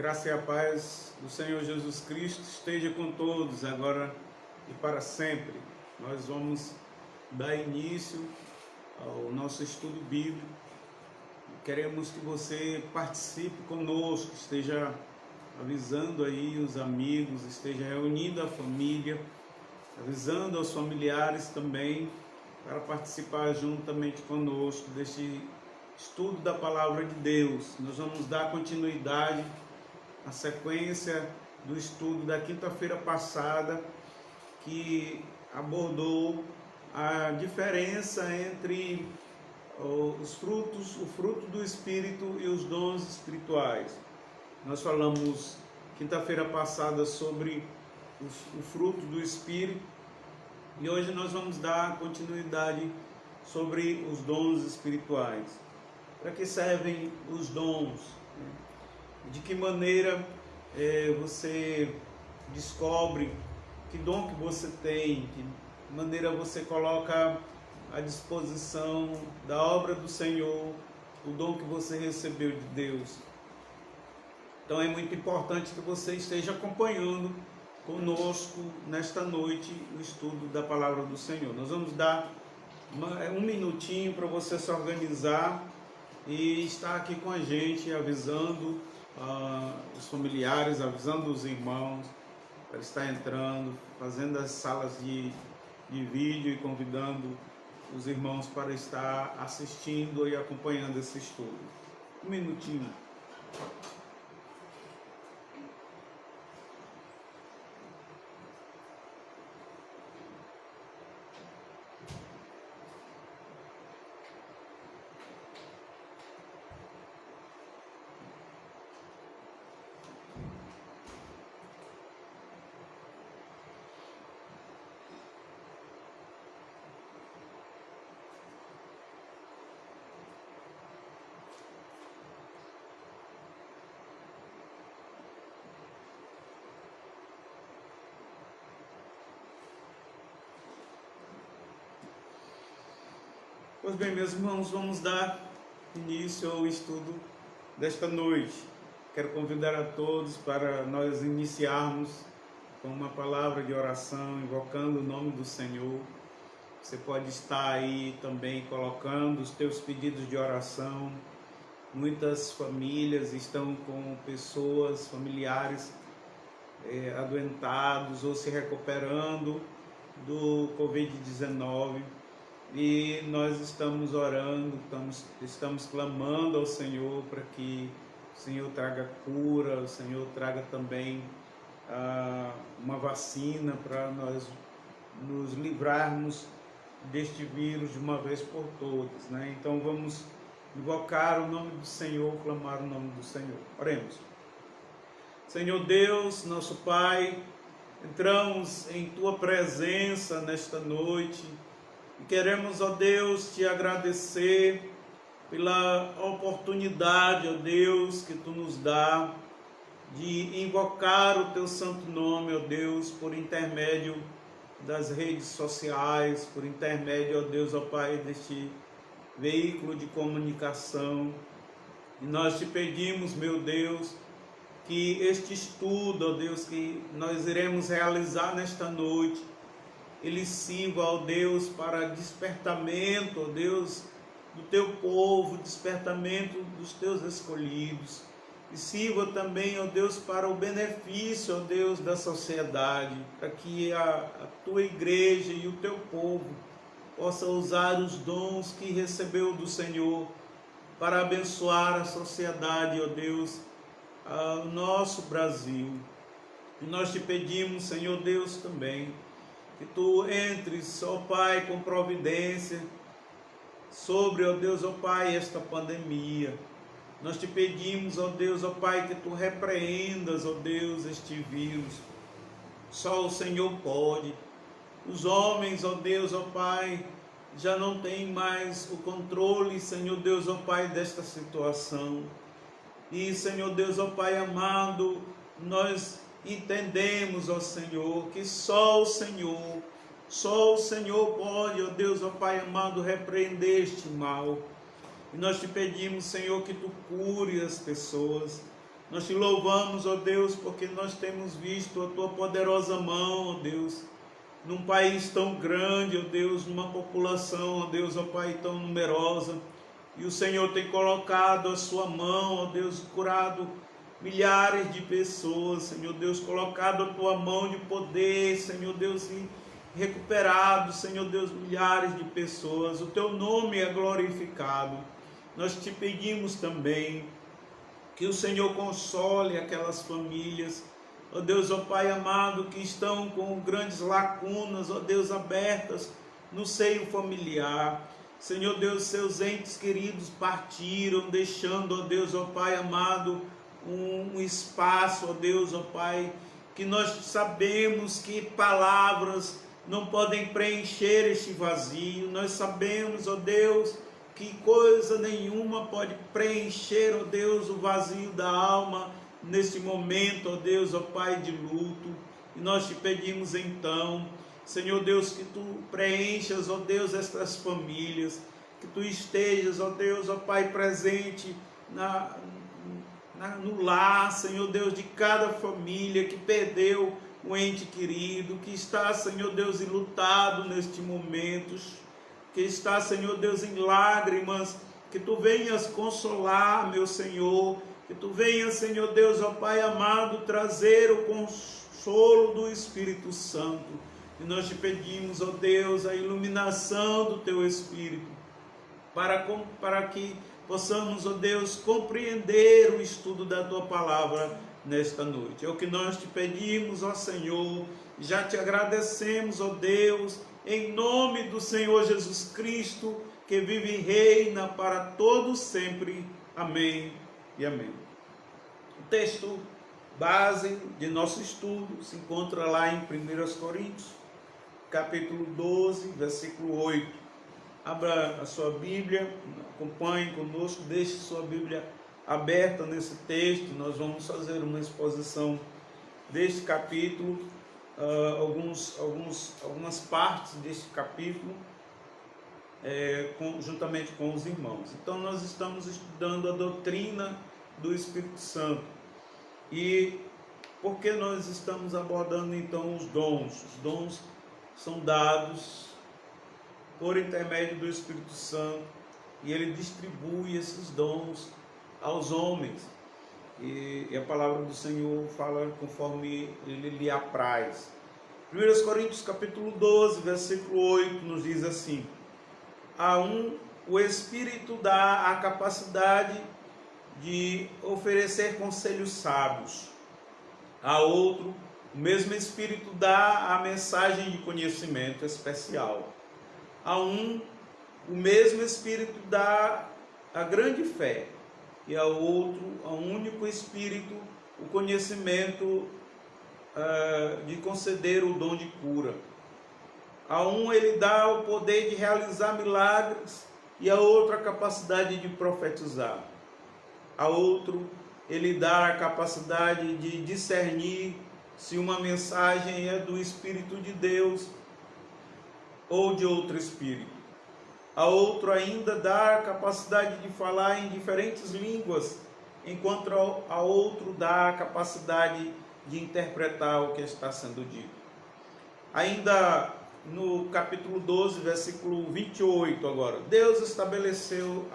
graça e a paz do Senhor Jesus Cristo esteja com todos, agora e para sempre. Nós vamos dar início ao nosso estudo bíblico. Queremos que você participe conosco, esteja avisando aí os amigos, esteja reunindo a família, avisando aos familiares também, para participar juntamente conosco deste estudo da Palavra de Deus. Nós vamos dar continuidade à sequência do estudo da quinta-feira passada, que abordou a diferença entre os frutos, o fruto do Espírito e os dons espirituais. Nós falamos quinta-feira passada sobre o fruto do Espírito e hoje nós vamos dar continuidade sobre os dons espirituais. Para que servem os dons? De que maneira você descobre que dom que você tem, que maneira você coloca à disposição da obra do Senhor, o dom que você recebeu de Deus. Então é muito importante que você esteja acompanhando conosco nesta noite o estudo da Palavra do Senhor. Nós vamos dar um minutinho para você se organizar e estar aqui com a gente, avisando os familiares, avisando os irmãos para estar entrando, fazendo as salas de vídeo e convidando os irmãos para estar assistindo e acompanhando esse estudo. Um minutinho. Pois bem, meus irmãos, vamos dar início ao estudo desta noite. Quero convidar a todos para nós iniciarmos com uma palavra de oração, invocando o nome do Senhor. Você pode estar aí também colocando os teus pedidos de oração. Muitas famílias estão com pessoas, familiares adoentados ou se recuperando do Covid-19. E nós estamos orando, estamos clamando ao Senhor para que o Senhor traga cura, o Senhor traga também uma vacina para nós nos livrarmos deste vírus de uma vez por todas, né? Então vamos invocar o nome do Senhor, clamar o nome do Senhor. Oremos. Senhor Deus, nosso Pai, entramos em Tua presença nesta noite. E queremos, ó Deus, te agradecer pela oportunidade, ó Deus, que Tu nos dá de invocar o Teu santo nome, ó Deus, por intermédio das redes sociais, por intermédio, ó Deus, ó Pai, deste veículo de comunicação. E nós te pedimos, meu Deus, que este estudo, ó Deus, que nós iremos realizar nesta noite, ele sirva, ó Deus, para despertamento, ó Deus, do teu povo, despertamento dos teus escolhidos. E sirva também, ó Deus, para o benefício, ó Deus, da sociedade, para que a tua igreja e o teu povo possa usar os dons que recebeu do Senhor para abençoar a sociedade, ó Deus, o nosso Brasil. E nós te pedimos, Senhor Deus, também, que Tu entres, ó Pai, com providência sobre, ó Deus, ó Pai, esta pandemia. Nós te pedimos, ó Deus, ó Pai, que Tu repreendas, ó Deus, este vírus. Só o Senhor pode. Os homens, ó Deus, ó Pai, já não têm mais o controle, Senhor Deus, ó Pai, desta situação. E, Senhor Deus, ó Pai amado, nós entendemos, ó Senhor, que só o Senhor pode, ó Deus, ó Pai amado, repreender este mal. E nós te pedimos, Senhor, que Tu cure as pessoas, Nós te louvamos, ó Deus, porque nós temos visto a tua poderosa mão, ó Deus, num país tão grande, ó Deus, numa população, ó Deus, ó Pai, tão numerosa. E o Senhor tem colocado a sua mão, ó Deus, curado milhares de pessoas, Senhor Deus, colocado a tua mão de poder, Senhor Deus, e recuperado, Senhor Deus, milhares de pessoas. O teu nome é glorificado. Nós te pedimos também que o Senhor console aquelas famílias, ó Deus, ó Pai amado, que estão com grandes lacunas, ó Deus, abertas no seio familiar. Senhor Deus, seus entes queridos partiram, deixando, ó Deus, ó Pai amado, um espaço, ó Deus, ó Pai, que nós sabemos que palavras não podem preencher este vazio. Nós sabemos, ó Deus, que coisa nenhuma pode preencher, ó Deus, o vazio da alma neste momento, ó Deus, ó Pai, de luto. E nós te pedimos então, Senhor Deus, que tu preenchas, ó Deus, estas famílias, que tu estejas, ó Deus, ó Pai, presente no lar, Senhor Deus, de cada família que perdeu um ente querido, que está, Senhor Deus, enlutado neste momento, que está, Senhor Deus, em lágrimas, que tu venhas consolar, meu Senhor, que tu venhas, Senhor Deus, ó Pai amado, trazer o consolo do Espírito Santo. E nós te pedimos, ó Deus, a iluminação do teu Espírito, para que possamos, ó Deus, compreender o estudo da tua palavra nesta noite. É o que nós te pedimos, ó Senhor, já te agradecemos, ó Deus, em nome do Senhor Jesus Cristo, que vive e reina para todos sempre. Amém e amém. O texto base de nosso estudo se encontra lá em 1 Coríntios, capítulo 12, versículo 8. Abra a sua Bíblia, acompanhe conosco, deixe sua Bíblia aberta nesse texto. Nós vamos fazer uma exposição deste capítulo, algumas partes deste capítulo, juntamente com os irmãos. Então nós estamos estudando a doutrina do Espírito Santo. E por que nós estamos abordando então os dons? Os dons são dados por intermédio do Espírito Santo, e ele distribui esses dons aos homens. E a palavra do Senhor fala conforme ele lhe apraz. 1 Coríntios capítulo 12, versículo 8, nos diz assim: a um o Espírito dá a capacidade de oferecer conselhos sábios, a outro o mesmo Espírito dá a mensagem de conhecimento especial, a um o mesmo Espírito dá a grande fé, e ao outro, a um único Espírito, o conhecimento de conceder o dom de cura. A um ele dá o poder de realizar milagres, e a outro a capacidade de profetizar. A outro ele dá a capacidade de discernir se uma mensagem é do Espírito de Deus ou de outro Espírito. A outro ainda dá a capacidade de falar em diferentes línguas, enquanto a outro dá a capacidade de interpretar o que está sendo dito. Ainda no capítulo 12, versículo 28 agora, Deus estabeleceu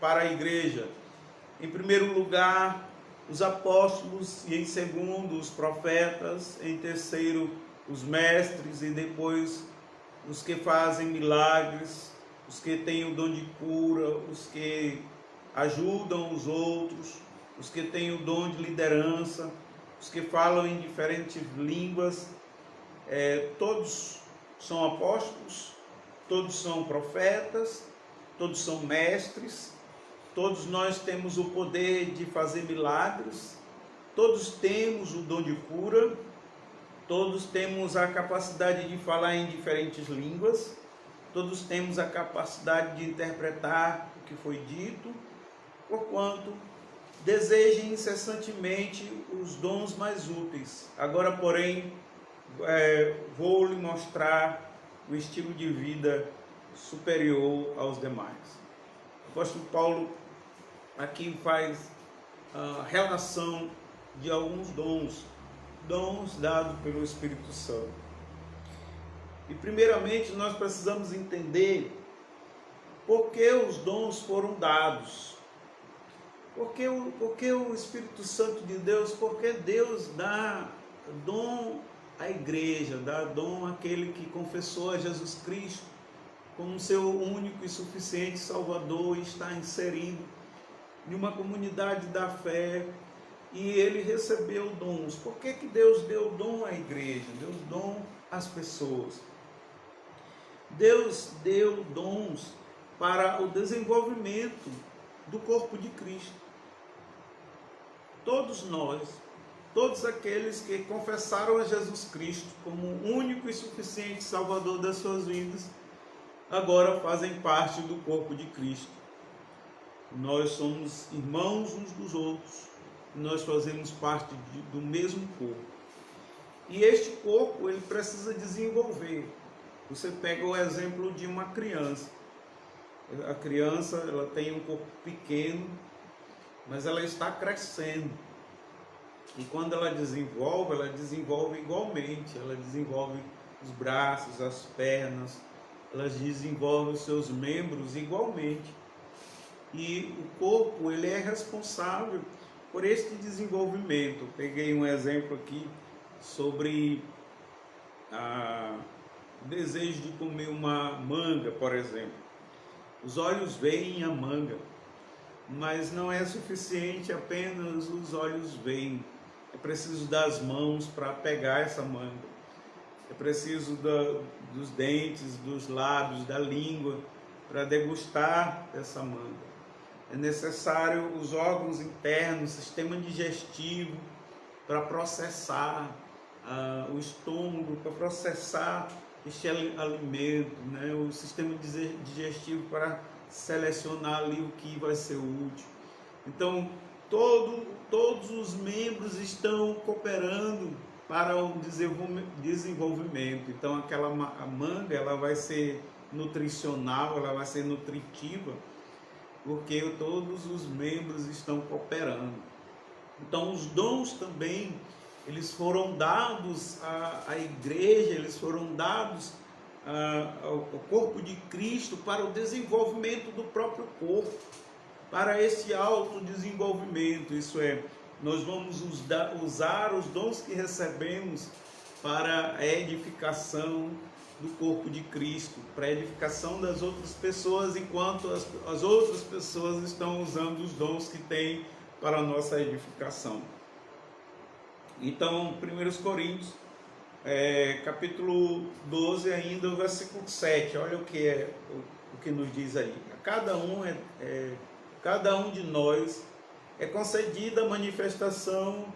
para a igreja, em primeiro lugar, os apóstolos, e em segundo, os profetas, em terceiro, os mestres, e depois os que fazem milagres, os que têm o dom de cura, os que ajudam os outros, os que têm o dom de liderança, os que falam em diferentes línguas. Todos são apóstolos, todos são profetas, todos são mestres, todos nós temos o poder de fazer milagres, todos temos o dom de cura, todos temos a capacidade de falar em diferentes línguas, todos temos a capacidade de interpretar o que foi dito, porquanto desejem incessantemente os dons mais úteis. Agora, porém, vou lhe mostrar o estilo de vida superior aos demais. O apóstolo Paulo aqui faz relação de alguns dons dados pelo Espírito Santo. E primeiramente nós precisamos entender por que os dons foram dados. Porque o Espírito Santo de Deus, porque Deus dá dom à igreja, dá dom àquele que confessou a Jesus Cristo como seu único e suficiente Salvador e está inserido em uma comunidade da fé, e ele recebeu dons. Por que Deus deu dom à igreja? Deu dom às pessoas. Deus deu dons para o desenvolvimento do corpo de Cristo. Todos nós, todos aqueles que confessaram a Jesus Cristo como o único e suficiente Salvador das suas vidas, agora fazem parte do corpo de Cristo. Nós somos irmãos uns dos outros, nós fazemos parte do mesmo corpo. E este corpo, ele precisa desenvolver. Você pega o exemplo de uma criança. A criança, ela tem um corpo pequeno, mas ela está crescendo. E quando ela desenvolve igualmente. Ela desenvolve os braços, as pernas, ela desenvolve os seus membros igualmente. E o corpo, ele é responsável por este desenvolvimento. Peguei um exemplo aqui sobre o desejo de comer uma manga, por exemplo. Os olhos veem a manga, mas não é suficiente apenas os olhos veem. É preciso das mãos para pegar essa manga. É preciso dos dentes, dos lábios, da língua para degustar essa manga. É necessário os órgãos internos, o sistema digestivo para processar o estômago, para processar este alimento, né? O sistema digestivo para selecionar ali o que vai ser útil. Então, todos os membros estão cooperando para o desenvolvimento. Então, a manga, ela vai ser nutricional, ela vai ser nutritiva, porque todos os membros estão cooperando. Então, os dons também, eles foram dados à igreja, eles foram dados ao corpo de Cristo para o desenvolvimento do próprio corpo, para esse autodesenvolvimento. Isso é, nós vamos usar os dons que recebemos para a edificação do corpo de Cristo, para a edificação das outras pessoas, enquanto as outras pessoas estão usando os dons que têm para a nossa edificação. Então, 1 Coríntios, capítulo 12, ainda o versículo 7, olha o que nos diz aí. Cada um de nós é concedida a manifestação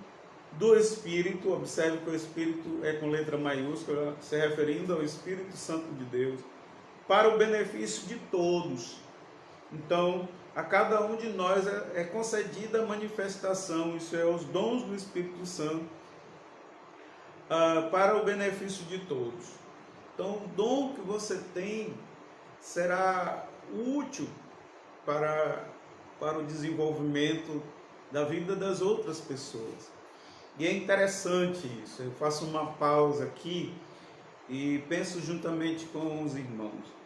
do Espírito. Observe que o Espírito é com letra maiúscula, se referindo ao Espírito Santo de Deus, para o benefício de todos. Então, a cada um de nós é concedida a manifestação, isso é, os dons do Espírito Santo, para o benefício de todos. Então, o dom que você tem será útil para o desenvolvimento da vida das outras pessoas. E é interessante isso. Eu faço uma pausa aqui e penso juntamente com os irmãos.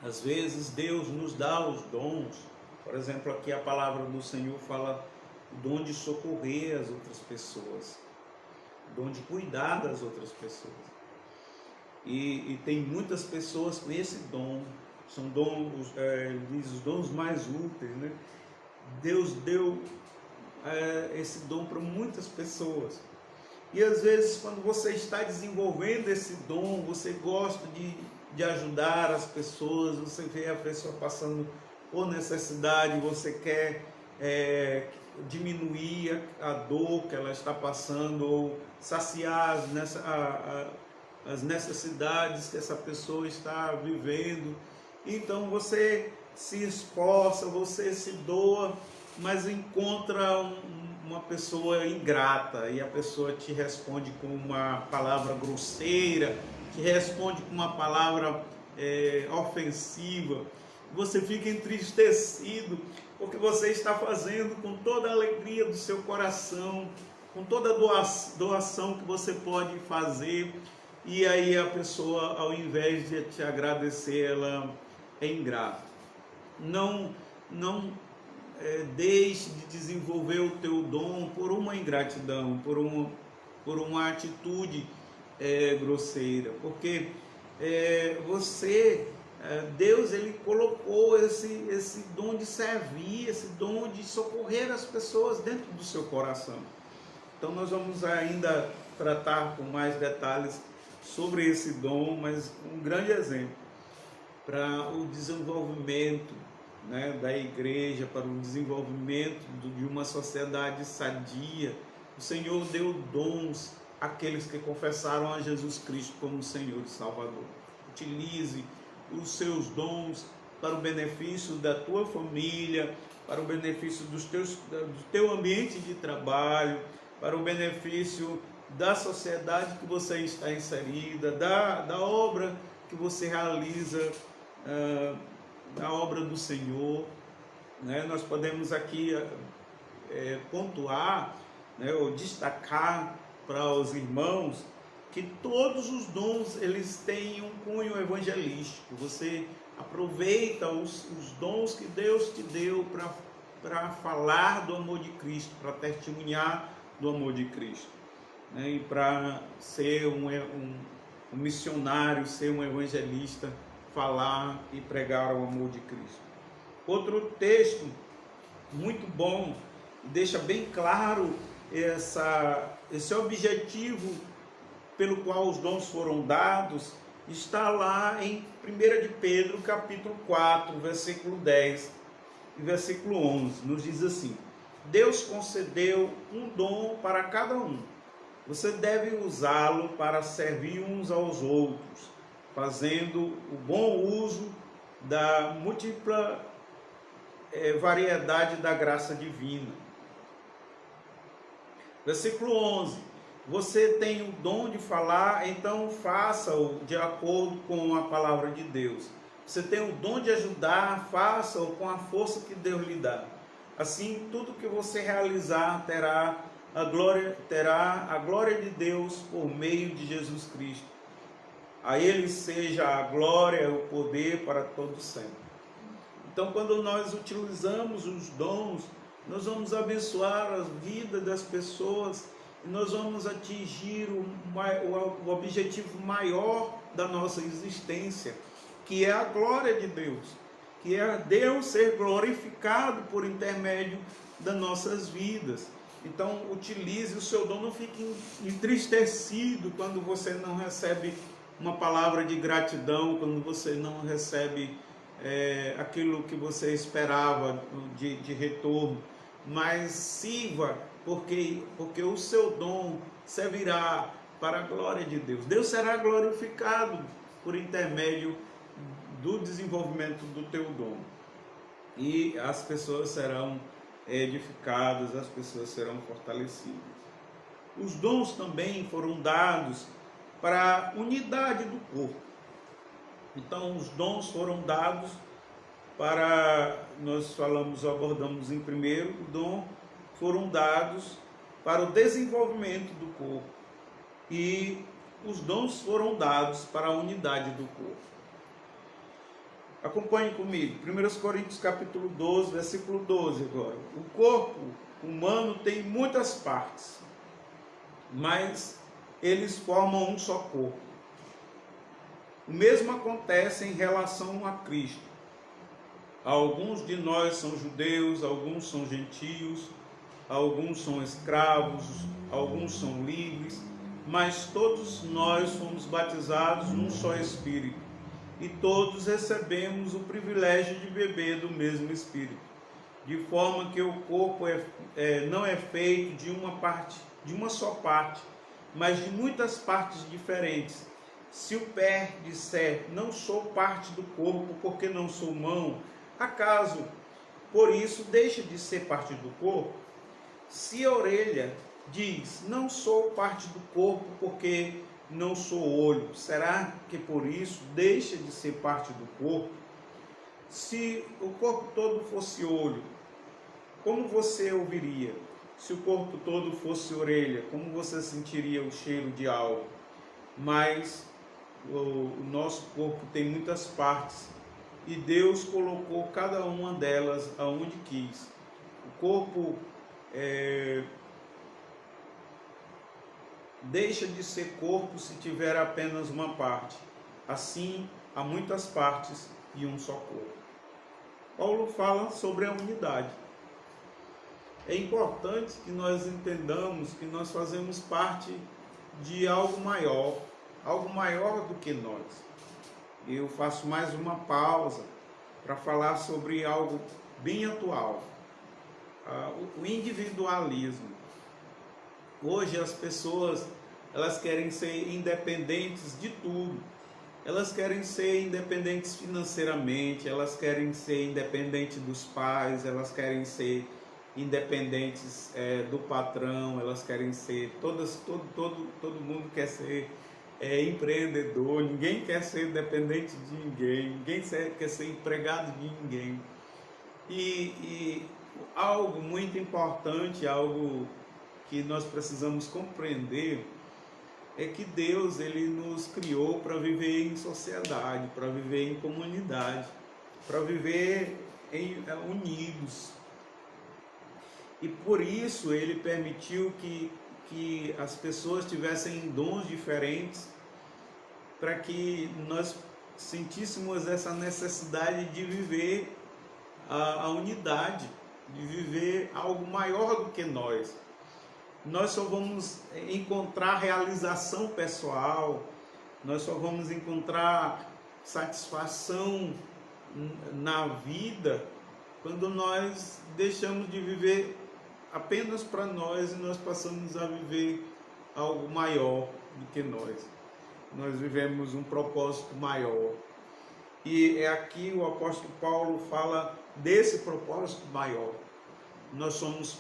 Às vezes Deus nos dá os dons. Por exemplo, aqui a palavra do Senhor fala o dom de socorrer as outras pessoas, o dom de cuidar das outras pessoas. E tem muitas pessoas com esse dom. São dons, diz os dons mais úteis, né? Deus deu esse dom para muitas pessoas. E às vezes, quando você está desenvolvendo esse dom, você gosta de ajudar as pessoas, você vê a pessoa passando por necessidade, você quer diminuir a dor que ela está passando, ou saciar as necessidades que essa pessoa está vivendo. Então você se esforça, você se doa, mas encontra uma pessoa ingrata, e a pessoa te responde com uma palavra grosseira, te responde com uma palavra ofensiva. Você fica entristecido, porque você está fazendo com toda a alegria do seu coração, com toda a doação que você pode fazer, e aí a pessoa, ao invés de te agradecer, ela é ingrata. Não deixe de desenvolver o teu dom por uma ingratidão, por uma atitude grosseira, porque Deus, ele colocou esse dom de servir, esse dom de socorrer as pessoas dentro do seu coração. Então nós vamos ainda tratar com mais detalhes sobre esse dom, mas um grande exemplo para o desenvolvimento, né, da igreja, para o desenvolvimento de uma sociedade sadia. O Senhor deu dons àqueles que confessaram a Jesus Cristo como Senhor e Salvador. Utilize os seus dons para o benefício da tua família, para o benefício do teu ambiente de trabalho, para o benefício da sociedade que você está inserida, da obra que você realiza, a obra do Senhor, né? Nós podemos aqui pontuar, né, ou destacar para os irmãos que todos os dons, eles têm um cunho evangelístico. Você aproveita os dons que Deus te deu para falar do amor de Cristo, para testemunhar do amor de Cristo, né? E para ser um missionário, ser um evangelista, falar e pregar o amor de Cristo. Outro texto muito bom, deixa bem claro esse objetivo pelo qual os dons foram dados, está lá em 1 de Pedro, capítulo 4, versículo 10 e versículo 11. Nos diz assim: Deus concedeu um dom para cada um. Você deve usá-lo para servir uns aos outros, fazendo o bom uso da múltipla variedade da graça divina. Versículo 11. Você tem o dom de falar, então faça-o de acordo com a palavra de Deus. Você tem o dom de ajudar, faça-o com a força que Deus lhe dá. Assim, tudo que você realizar terá a glória de Deus por meio de Jesus Cristo. A Ele seja a glória e o poder para todos sempre. Então, quando nós utilizamos os dons, nós vamos abençoar a vida das pessoas e nós vamos atingir o objetivo maior da nossa existência, que é a glória de Deus, que é Deus ser glorificado por intermédio das nossas vidas. Então, utilize o seu dom, não fique entristecido quando você não recebe uma palavra de gratidão, quando você não recebe aquilo que você esperava de retorno, mas sirva, porque o seu dom servirá para a glória de Deus. Deus será glorificado por intermédio do desenvolvimento do teu dom, e as pessoas serão edificadas, as pessoas serão fortalecidas. Os dons também foram dados para a unidade do corpo. Então, os dons foram dados abordamos em primeiro, o dom foram dados para o desenvolvimento do corpo, e os dons foram dados para a unidade do corpo. Acompanhe comigo, 1 Coríntios capítulo 12, versículo 12 agora. O corpo humano tem muitas partes, mas eles formam um só corpo. O mesmo acontece em relação a Cristo. Alguns de nós são judeus, alguns são gentios, alguns são escravos, alguns são livres, mas todos nós fomos batizados num só Espírito, e todos recebemos o privilégio de beber do mesmo Espírito, de forma que o corpo não é feito de uma só parte, mas de muitas partes diferentes. Se o pé disser, não sou parte do corpo porque não sou mão, acaso por isso deixa de ser parte do corpo? Se a orelha diz, não sou parte do corpo porque não sou olho, será que por isso deixa de ser parte do corpo? Se o corpo todo fosse olho, Como você ouviria? Se o corpo todo fosse orelha, como você sentiria o cheiro de algo? Mas o nosso corpo tem muitas partes e Deus colocou cada uma delas aonde quis. O corpo deixa de ser corpo se tiver apenas uma parte. Assim, há muitas partes e um só corpo. Paulo fala sobre a unidade. É importante que nós entendamos que nós fazemos parte de algo maior do que nós. Eu faço mais uma pausa para falar sobre algo bem atual, o individualismo. Hoje as pessoas, elas querem ser independentes de tudo. Elas querem ser independentes financeiramente, elas querem ser independentes dos pais, elas querem ser independentes do patrão, elas querem ser, todo mundo quer ser empreendedor, ninguém quer ser dependente de ninguém quer ser empregado de ninguém. E algo muito importante, algo que nós precisamos compreender, é que Deus, ele nos criou para viver em sociedade, para viver em comunidade, para viver unidos. E por isso ele permitiu que as pessoas tivessem dons diferentes, para que nós sentíssemos essa necessidade de viver a unidade, de viver algo maior do que nós. Nós só vamos encontrar realização pessoal, nós só vamos encontrar satisfação na vida quando nós deixamos de viver apenas para nós e nós passamos a viver algo maior do que nós. Nós vivemos um propósito maior. E é aqui o apóstolo Paulo fala desse propósito maior. Nós somos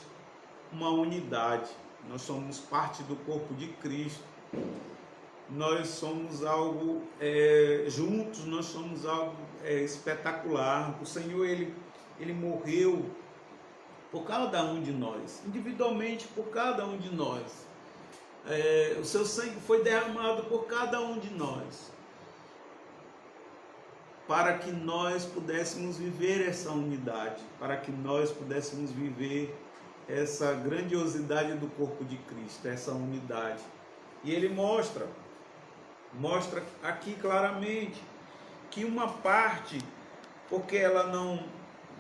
uma unidade, nós somos parte do corpo de Cristo. Nós somos algo juntos, nós somos algo espetacular. O Senhor, ele morreu por cada um de nós, individualmente por cada um de nós. O seu sangue foi derramado por cada um de nós, para que nós pudéssemos viver essa unidade, para que nós pudéssemos viver essa grandiosidade do corpo de Cristo, essa unidade. E ele mostra aqui claramente que uma parte, porque ela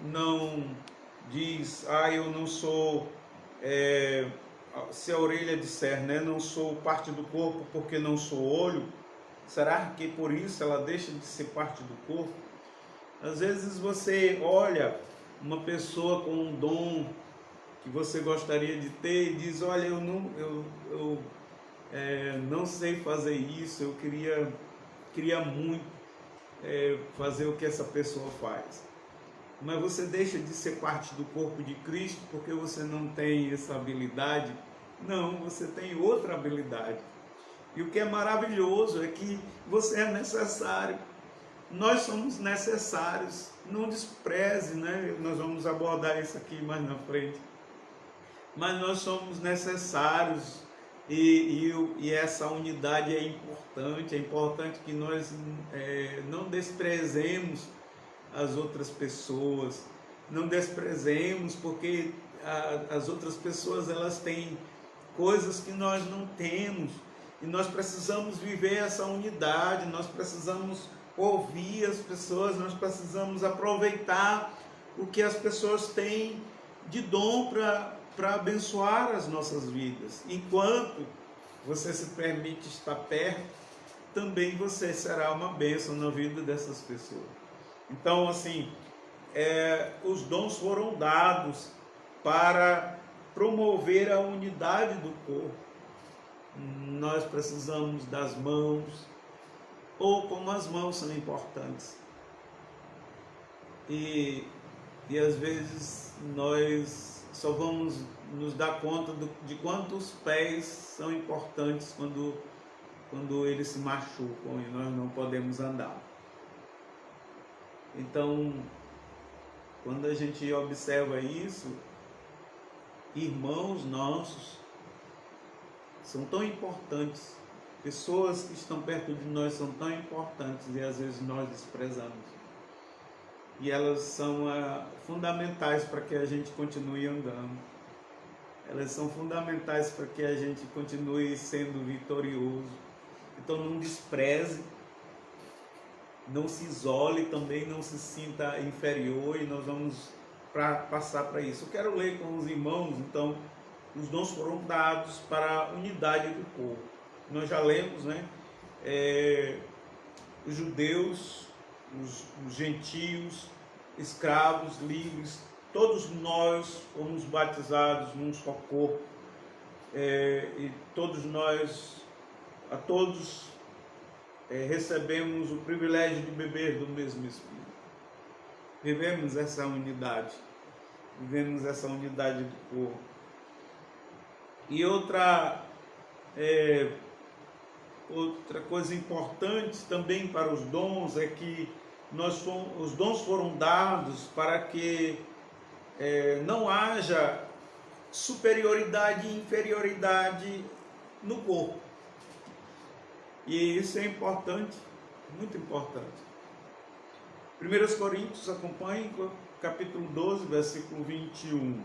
não diz, eu não sou, se a orelha disser, né, não sou parte do corpo porque não sou olho, será que por isso ela deixa de ser parte do corpo? Às vezes você olha uma pessoa com um dom que você gostaria de ter e diz, olha, eu não sei fazer isso, eu queria muito fazer o que essa pessoa faz. Mas você deixa de ser parte do corpo de Cristo porque você não tem essa habilidade? Não, você tem outra habilidade. E o que é maravilhoso é que você é necessário. Nós somos necessários. Não despreze, né? Nós vamos abordar isso aqui mais na frente. Mas nós somos necessários e essa unidade é importante que nós não desprezemos as outras pessoas, não desprezemos, porque as outras pessoas, elas têm coisas que nós não temos, e nós precisamos viver essa unidade, nós precisamos ouvir as pessoas, nós precisamos aproveitar o que as pessoas têm de dom para abençoar as nossas vidas. Enquanto você se permite estar perto, também você será uma bênção na vida dessas pessoas. Então, assim, os dons foram dados para promover a unidade do corpo. Nós precisamos das mãos, ou como as mãos são importantes. E às vezes nós só vamos nos dar conta de quantos pés são importantes quando eles se machucam e nós não podemos andar. Então, quando a gente observa isso, irmãos nossos são tão importantes, pessoas que estão perto de nós são tão importantes e às vezes nós desprezamos. E elas são fundamentais para que a gente continue andando. Elas são fundamentais para que a gente continue sendo vitorioso. Então não despreze, não se isole, também não se sinta inferior, e nós vamos passar para isso. Eu quero ler com os irmãos, então, os dons foram dados para a unidade do corpo. Nós já lemos, né? Os judeus, os gentios, escravos, livres, todos nós fomos batizados num só corpo, e todos nós, a todos, recebemos o privilégio de beber do mesmo Espírito. Vivemos essa unidade do corpo. E outra coisa importante também para os dons é que os dons foram dados para que não haja superioridade e inferioridade no corpo. E isso é importante, muito importante. 1 Coríntios, acompanhe, capítulo 12, versículo 21.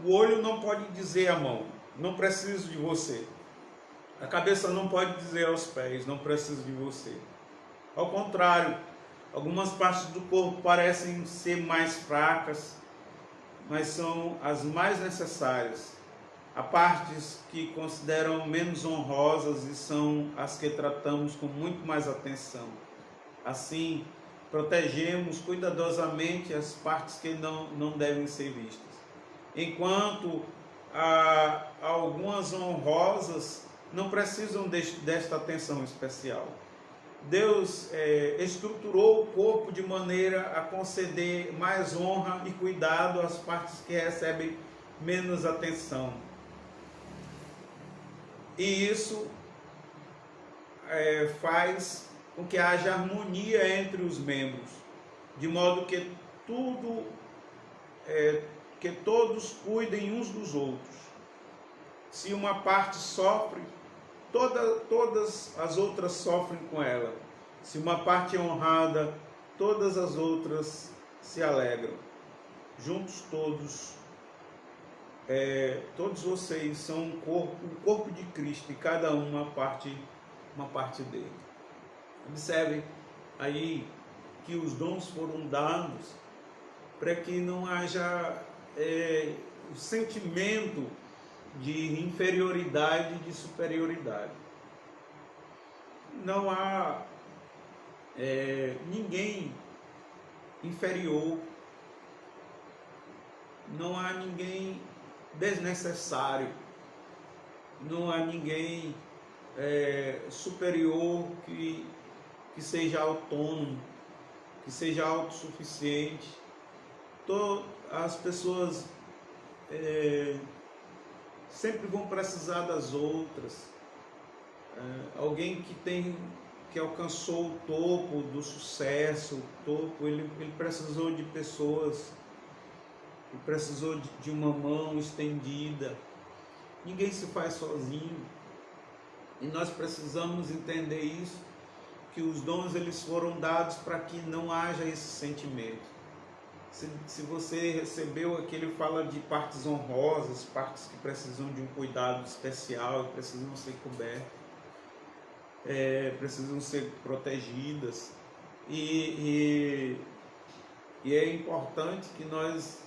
O olho não pode dizer à mão, não preciso de você. A cabeça não pode dizer aos pés, não preciso de você. Ao contrário, algumas partes do corpo parecem ser mais fracas, mas são as mais necessárias. Há partes que consideram menos honrosas e são as que tratamos com muito mais atenção. Assim, protegemos cuidadosamente as partes que não devem ser vistas. Enquanto algumas honrosas não precisam desta atenção especial. Deus estruturou o corpo de maneira a conceder mais honra e cuidado às partes que recebem menos atenção. E isso faz com que haja harmonia entre os membros, de modo que todos cuidem uns dos outros. Se uma parte sofre, todas as outras sofrem com ela. Se uma parte é honrada, todas as outras se alegram. Juntos todos vocês são o corpo de Cristo, e cada um uma parte dele. Observe aí que os dons foram dados para que não haja o sentimento de inferioridade e de superioridade. Não há ninguém inferior, não há ninguém desnecessário, não há ninguém superior que seja autônomo, que seja autossuficiente. As pessoas sempre vão precisar das outras. Alguém que alcançou o topo do sucesso, ele precisou de pessoas, ele precisou de uma mão estendida. Ninguém se faz sozinho, e nós precisamos entender isso, que os dons eles foram dados para que não haja esse sentimento. Se você recebeu aqui, ele fala de partes honrosas, partes que precisam de um cuidado especial, precisam ser cobertas, precisam ser protegidas, e é importante que nós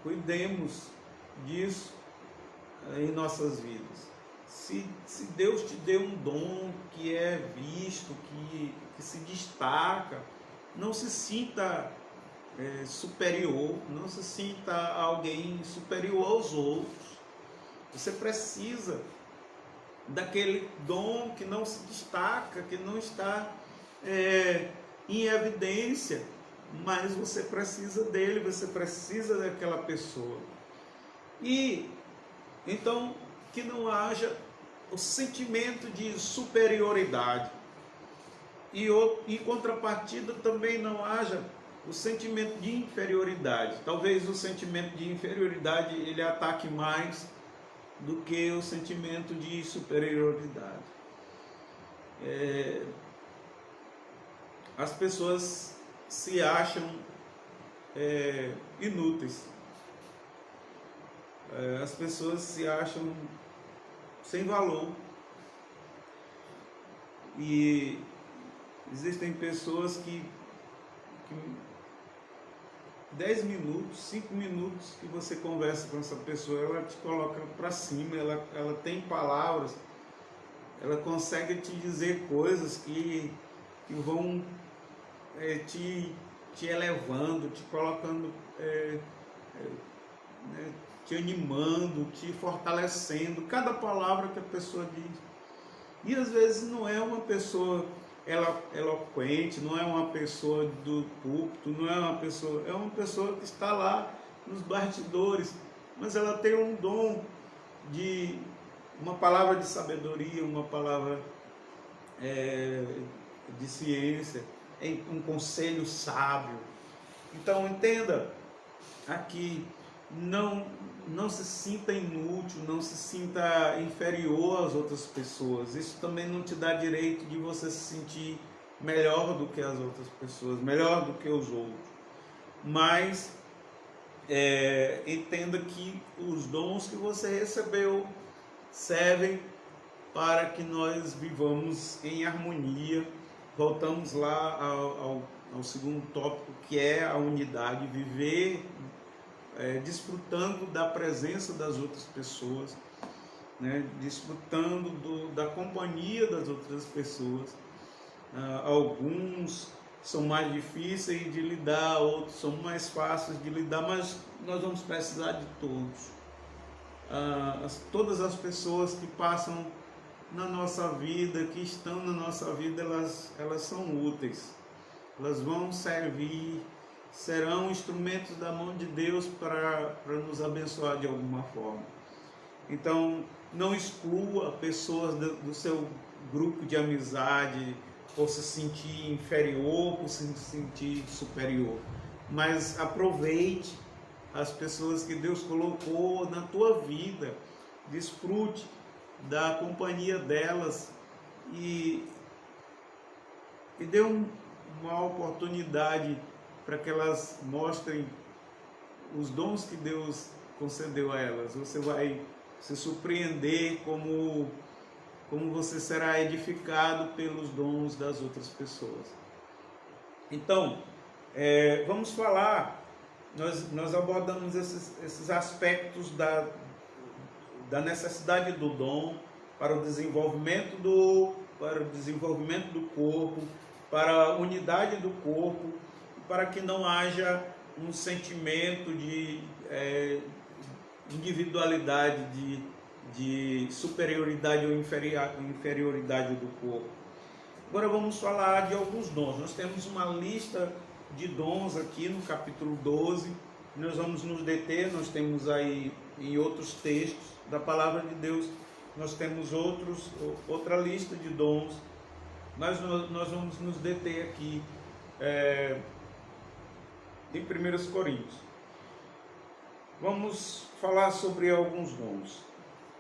cuidemos disso em nossas vidas. Se Deus te deu um dom que é visto, que se destaca, não se sinta superior, não se sinta alguém superior aos outros. Você precisa daquele dom que não se destaca, que não está em evidência, mas você precisa dele, você precisa daquela pessoa. E então que não haja o sentimento de superioridade, e em contrapartida também não haja o sentimento de inferioridade. Talvez o sentimento de inferioridade ele ataque mais do que o sentimento de superioridade. As pessoas se acham inúteis. As pessoas se acham sem valor. E existem pessoas que 10 minutos, 5 minutos que você conversa com essa pessoa, ela te coloca para cima, ela tem palavras, ela consegue te dizer coisas que vão te elevando, te colocando, te animando, te fortalecendo, cada palavra que a pessoa diz. E às vezes não é uma pessoa eloquente, não é uma pessoa do púlpito, não é uma pessoa que está lá nos bastidores, mas ela tem um dom de uma palavra de sabedoria, uma palavra de ciência, um conselho sábio. Então entenda aqui, não se sinta inútil, não se sinta inferior às outras pessoas. Isso também não te dá direito de você se sentir melhor do que as outras pessoas, melhor do que os outros. Mas entenda que os dons que você recebeu servem para que nós vivamos em harmonia. Voltamos lá ao segundo tópico, que é a unidade, viver desfrutando da presença das outras pessoas, né? Desfrutando da companhia das outras pessoas. Alguns são mais difíceis de lidar, outros são mais fáceis de lidar, mas nós vamos precisar de todos. Todas as pessoas que passam na nossa vida, que estão na nossa vida, elas são úteis, elas vão servir, serão instrumentos da mão de Deus para nos abençoar de alguma forma. Então, não exclua pessoas do seu grupo de amizade por se sentir inferior, por se sentir superior, mas aproveite as pessoas que Deus colocou na tua vida, desfrute da companhia delas e dê uma oportunidade para que elas mostrem os dons que Deus concedeu a elas. Você vai se surpreender como você será edificado pelos dons das outras pessoas. Então, vamos falar, nós abordamos esses aspectos da necessidade do dom para o desenvolvimento do corpo, para a unidade do corpo, para que não haja um sentimento de individualidade, de superioridade ou inferioridade do corpo. Agora vamos falar de alguns dons. Nós temos uma lista de dons aqui no capítulo 12. Nós vamos nos deter, nós temos aí em outros textos da palavra de Deus, nós temos outra lista de dons, mas nós vamos nos deter aqui em 1 Coríntios. Vamos falar sobre alguns dons.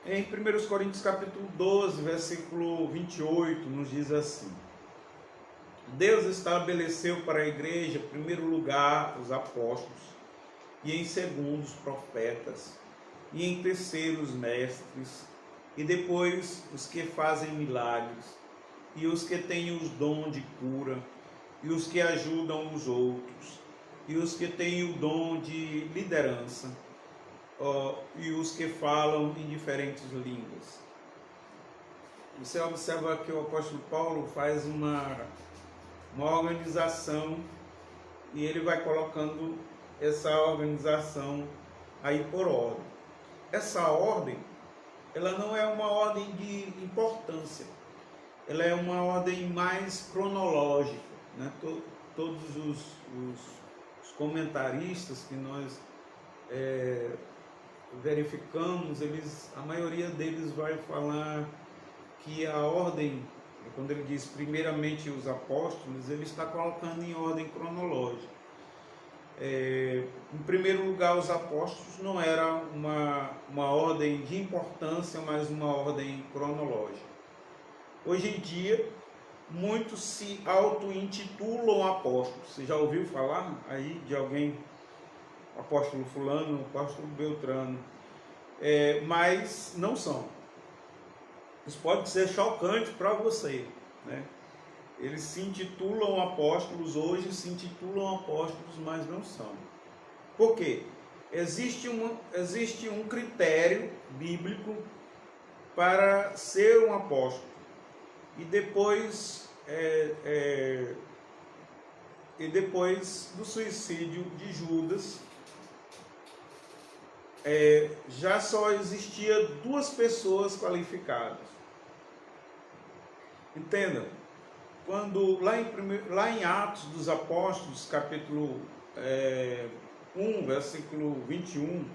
Em 1 Coríntios capítulo 12, versículo 28, nos diz assim: Deus estabeleceu para a igreja, em primeiro lugar, os apóstolos, e em segundo, os profetas, e em terceiro, os mestres, e depois os que fazem milagres, e os que têm os dons de cura, e os que ajudam os outros, e os que têm o dom de liderança, e os que falam em diferentes línguas. Você observa que o apóstolo Paulo faz uma organização, e ele vai colocando essa organização aí por ordem. Essa ordem, ela não é uma ordem de importância, ela é uma ordem mais cronológica, né? Todos os comentaristas que nós verificamos, a maioria deles vai falar que a ordem, quando ele diz primeiramente os apóstolos, ele está colocando em ordem cronológica. Em primeiro lugar, os apóstolos não era uma ordem de importância, mas uma ordem cronológica. Hoje em dia, muitos se auto-intitulam apóstolos. Você já ouviu falar aí de alguém, apóstolo fulano, apóstolo Beltrano? Mas não são. Isso pode ser chocante para você, né? Eles se intitulam apóstolos hoje, se intitulam apóstolos, mas não são. Por quê? Existe um critério bíblico para ser um apóstolo. E depois do suicídio de Judas, já só existia 2 pessoas qualificadas. Entenda, quando lá em Atos dos Apóstolos, capítulo 1, versículo 21,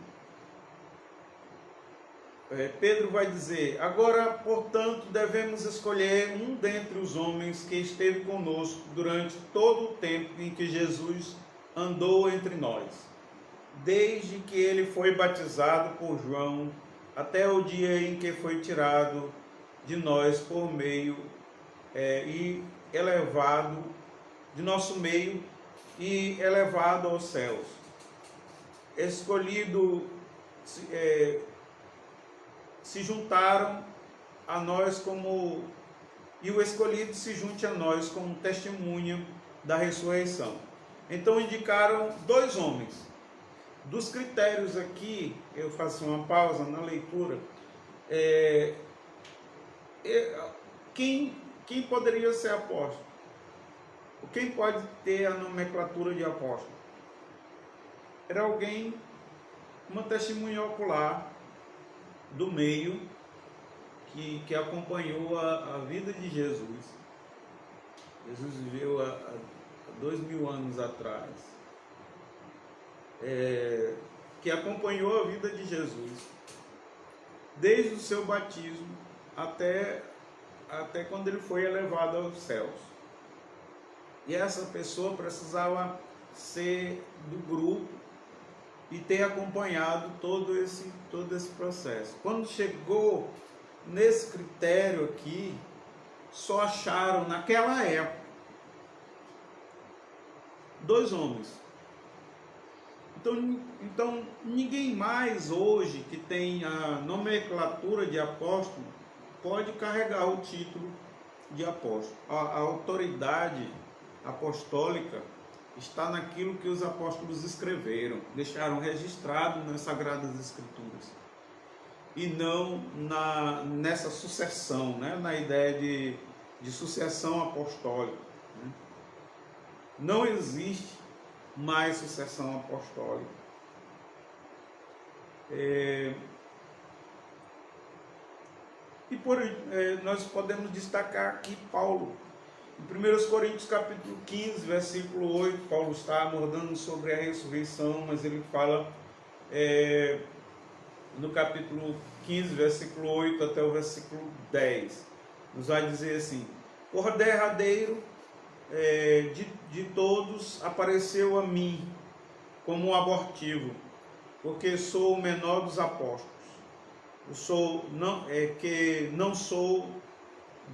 Pedro vai dizer: agora, portanto, devemos escolher um dentre os homens que esteve conosco durante todo o tempo em que Jesus andou entre nós, desde que ele foi batizado por João, até o dia em que foi tirado de nós por meio e elevado de nosso meio e elevado aos céus. Escolhido se juntaram a nós como, e o escolhido se junte a nós como testemunho da ressurreição. Então indicaram 2 homens. Dos critérios aqui, eu faço uma pausa na leitura. Quem poderia ser apóstolo? Quem pode ter a nomenclatura de apóstolo? Era alguém, uma testemunha ocular do meio que acompanhou a vida de Jesus. Jesus viveu há 2000 anos atrás, que acompanhou a vida de Jesus desde o seu batismo até quando ele foi elevado aos céus. E essa pessoa precisava ser do grupo e ter acompanhado todo esse processo. Quando chegou nesse critério aqui, só acharam naquela época 2 homens. Então ninguém mais hoje que tem a nomenclatura de apóstolo pode carregar o título de apóstolo. A autoridade apostólica está naquilo que os apóstolos escreveram, deixaram registrado nas Sagradas Escrituras, e não nessa sucessão, né? Na ideia de sucessão apostólica, né? Não existe mais sucessão apostólica. Nós podemos destacar aqui Paulo. Em 1 Coríntios capítulo 15, versículo 8, Paulo está abordando sobre a ressurreição, mas ele fala no capítulo 15, versículo 8 até o versículo 10, nos vai dizer assim: por derradeiro de todos apareceu a mim como um abortivo, porque sou o menor dos apóstolos. Não sou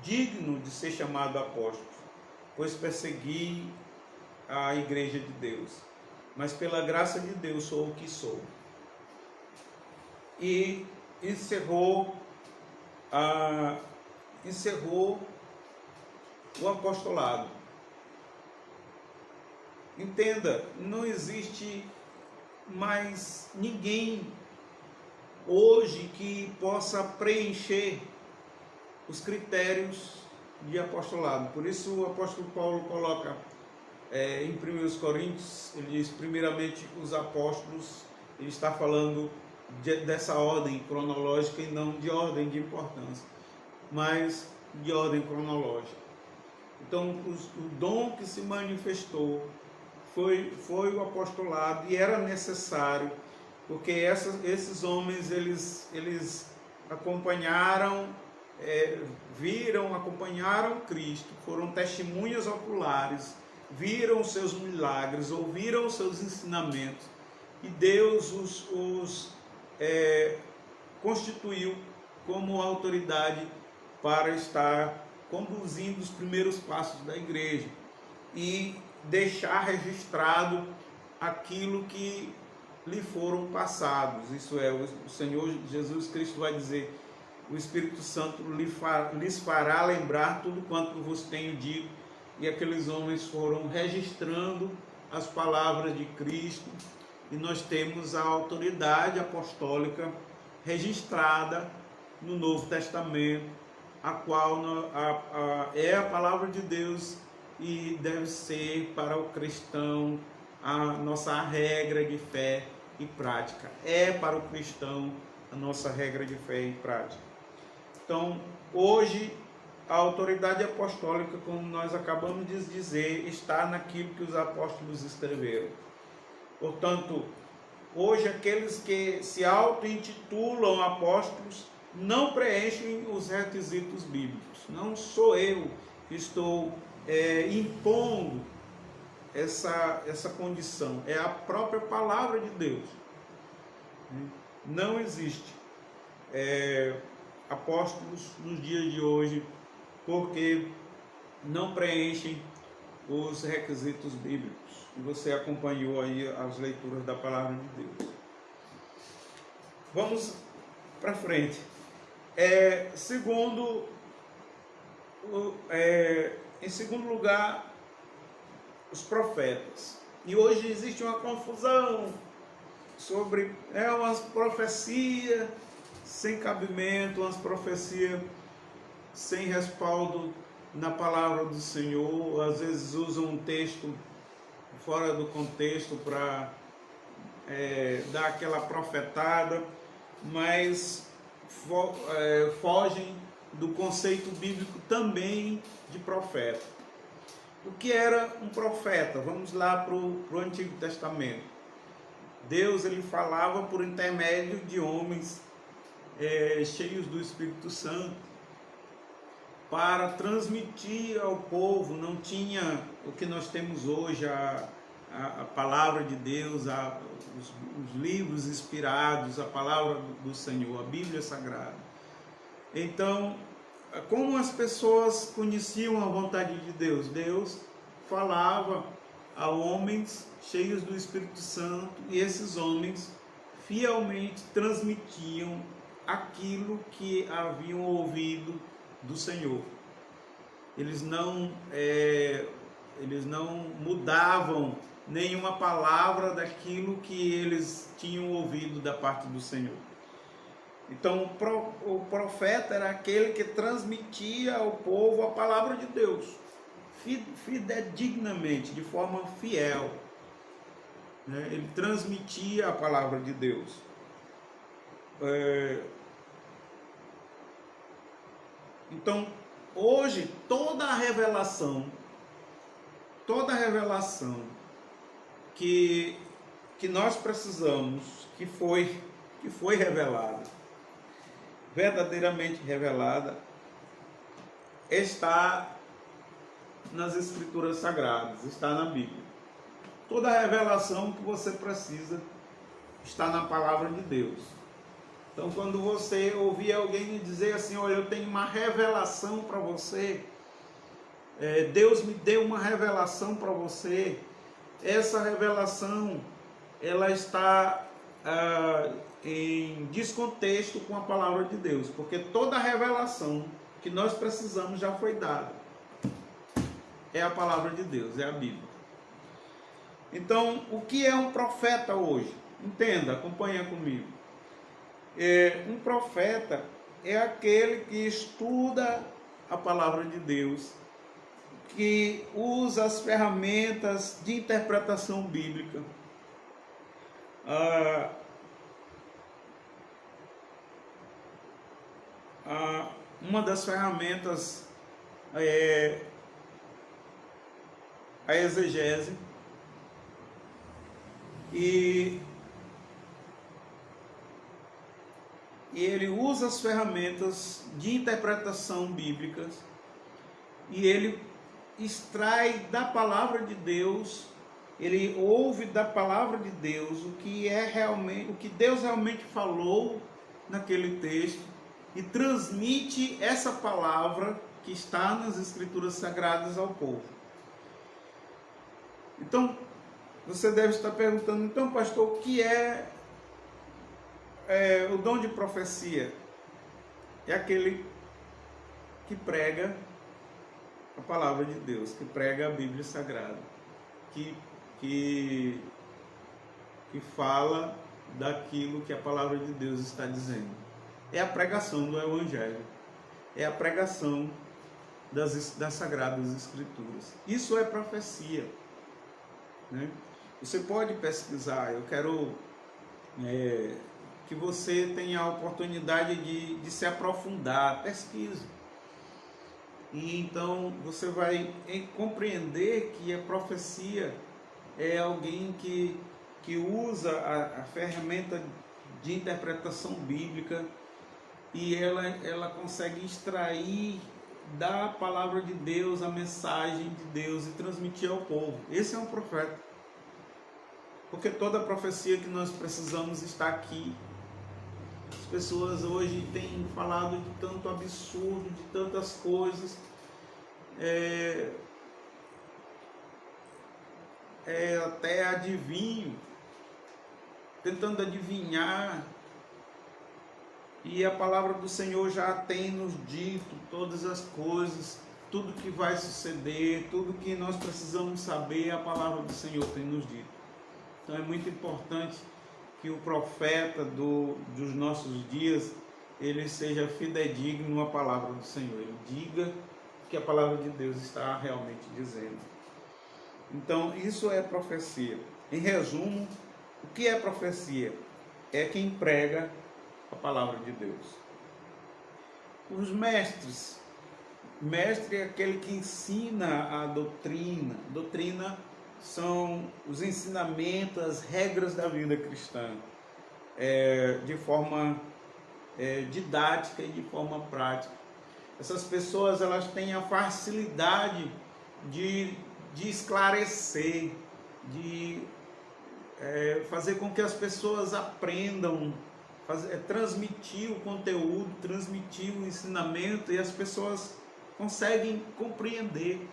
digno de ser chamado apóstolo, pois persegui a igreja de Deus, mas pela graça de Deus sou o que sou. E encerrou o apostolado. Entenda, não existe mais ninguém hoje que possa preencher os critérios de apostolado. Por isso o apóstolo Paulo coloca em 1 Coríntios, ele diz primeiramente os apóstolos, ele está falando dessa ordem cronológica e não de ordem de importância, mas de ordem cronológica. Então o dom que se manifestou foi o apostolado, e era necessário, porque esses homens eles acompanharam, acompanharam Cristo, foram testemunhas oculares viram os seus milagres, ouviram os seus ensinamentos, e Deus os constituiu como autoridade para estar conduzindo os primeiros passos da igreja e deixar registrado aquilo que lhe foram passados. Isso é, o Senhor Jesus Cristo vai dizer: o Espírito Santo lhes fará lembrar tudo quanto vos tenho dito. E aqueles homens foram registrando as palavras de Cristo, e nós temos a autoridade apostólica registrada no Novo Testamento, a qual é a palavra de Deus e deve ser para o cristão a nossa regra de fé e prática. É para o cristão a nossa regra de fé e prática. Então, hoje, a autoridade apostólica, como nós acabamos de dizer, está naquilo que os apóstolos escreveram. Portanto, hoje aqueles que se auto-intitulam apóstolos não preenchem os requisitos bíblicos. Não sou eu que estou impondo essa condição. É a própria palavra de Deus. Não existe apóstolos nos dias de hoje porque não preenchem os requisitos bíblicos. E você acompanhou aí as leituras da palavra de Deus. Vamos para frente. Em segundo lugar, os profetas. E hoje existe uma confusão sobre umas profecias sem cabimento, umas profecias sem respaldo na palavra do Senhor. Às vezes usam um texto fora do contexto para dar aquela profetada, mas fogem do conceito bíblico também de profeta. O que era um profeta? Vamos lá para o Antigo Testamento. Deus ele falava por intermédio de homens cheios do Espírito Santo para transmitir ao povo. Não tinha o que nós temos hoje, a palavra de Deus, os livros inspirados, a palavra do Senhor, a Bíblia Sagrada. Então, como as pessoas conheciam a vontade de Deus? Deus falava a homens cheios do Espírito Santo, e esses homens fielmente transmitiam aquilo que haviam ouvido do Senhor. Eles não mudavam nenhuma palavra daquilo que eles tinham ouvido da parte do Senhor. Então, o profeta era aquele que transmitia ao povo a palavra de Deus, fidedignamente, de forma fiel. Ele transmitia a palavra de Deus. Então, hoje, toda a revelação que nós precisamos, que foi revelada, verdadeiramente revelada, está nas Escrituras Sagradas, está na Bíblia. Toda a revelação que você precisa está na palavra de Deus. Então, quando você ouvir alguém dizer assim: olha, eu tenho uma revelação para você, Deus me deu uma revelação para você, essa revelação ela está em descontexto com a palavra de Deus, porque toda a revelação que nós precisamos já foi dada. É a palavra de Deus, é a Bíblia. Então, o que é um profeta hoje? Entenda, acompanha comigo. Um profeta é aquele que estuda a palavra de Deus, que usa as ferramentas de interpretação bíblica. Uma das ferramentas é a exegese, e ele usa as ferramentas de interpretação bíblicas, e ele extrai da palavra de Deus, ele ouve da palavra de Deus o que é realmente, o que Deus realmente falou naquele texto e transmite essa palavra que está nas Escrituras Sagradas ao povo. Então, você deve estar perguntando, então, pastor, o que é o dom de profecia? É aquele que prega a palavra de Deus, que prega a Bíblia Sagrada, que fala daquilo que a palavra de Deus está dizendo. É a pregação do Evangelho, é a pregação das Sagradas Escrituras. Isso é profecia, né? Você pode pesquisar, eu quero que você tenha a oportunidade de se aprofundar, pesquise. E então você vai compreender que a profecia é alguém que usa a ferramenta de interpretação bíblica e ela consegue extrair da palavra de Deus a mensagem de Deus e transmitir ao povo. Esse é um profeta. Porque toda a profecia que nós precisamos está aqui. As pessoas hoje têm falado de tanto absurdo, de tantas coisas, até adivinho, tentando adivinhar, e a palavra do Senhor já tem nos dito todas as coisas, tudo que vai suceder, tudo que nós precisamos saber, a palavra do Senhor tem nos dito. Então é muito importante que o profeta dos nossos dias, ele seja fidedigno à palavra do Senhor, ele diga o que a palavra de Deus está realmente dizendo. Então isso é profecia. Em resumo, o que é profecia? É quem prega a palavra de Deus. Os mestres, mestre é aquele que ensina a doutrina. Doutrina são os ensinamentos, as regras da vida cristã, de forma didática e de forma prática. Essas pessoas, elas têm a facilidade de esclarecer, de fazer com que as pessoas aprendam, transmitir o conteúdo, transmitir o ensinamento, e as pessoas conseguem compreender.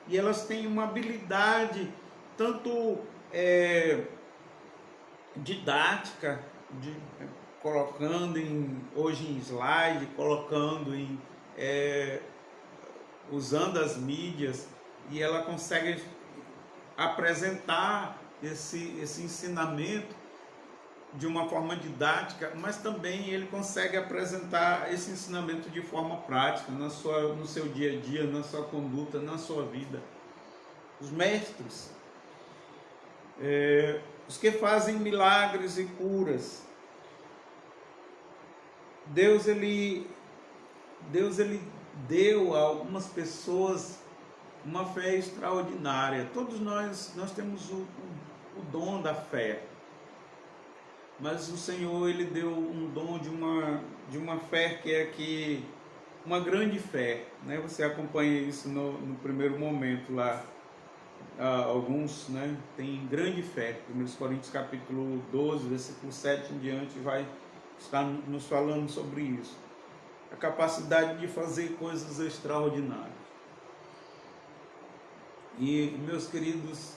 E elas têm uma habilidade tanto didática, colocando hoje em slide, colocando usando as mídias, e ela consegue apresentar esse ensinamento de uma forma didática, mas também ele consegue apresentar esse ensinamento de forma prática, no seu dia a dia, na sua conduta, na sua vida. Os mestres, os que fazem milagres e curas. Deus ele deu a algumas pessoas uma fé extraordinária. Todos nós temos o dom da fé. Mas o Senhor, ele deu um dom de uma fé que uma grande fé, né? Você acompanha isso no primeiro momento lá. Alguns, né, têm grande fé. 1 Coríntios capítulo 12, versículo 7 em diante, vai estar nos falando sobre isso. A capacidade de fazer coisas extraordinárias. E, meus queridos,